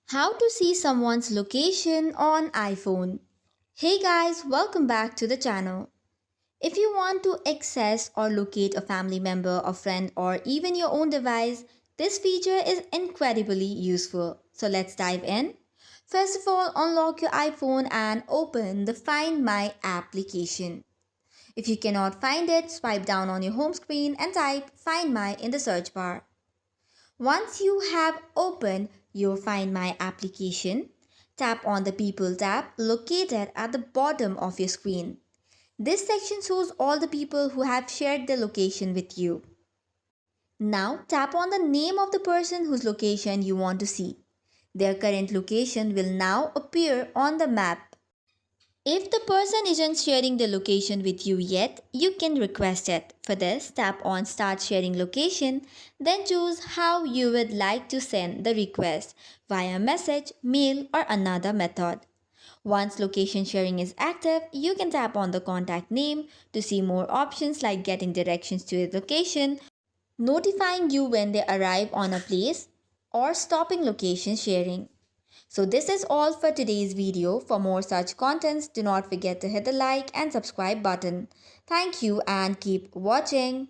How to see someone's location on iPhone. Hey guys, welcome back to the channel. If you want to access or locate a family member, a friend, or even your own device, this feature is incredibly useful. So let's dive in. First of all, unlock your iPhone and open the Find My application. If you cannot find it, swipe down on your home screen and type Find My in the search bar. Once you have opened your Find My application, tap on the People tab located at the bottom of your screen. This section shows all the people who have shared their location with you. Now tap on the name of the person whose location you want to see. Their current location will now appear on the map. If the person isn't sharing the location with you yet, you can request it. For this, tap on Start Sharing Location, then choose how you would like to send the request via message, mail, or another method. Once location sharing is active, you can tap on the contact name to see more options like getting directions to your location, notifying you when they arrive on a place, or stopping location sharing. So this is all for today's video. For more such contents, do not forget to hit the like and subscribe button. Thank you and keep watching.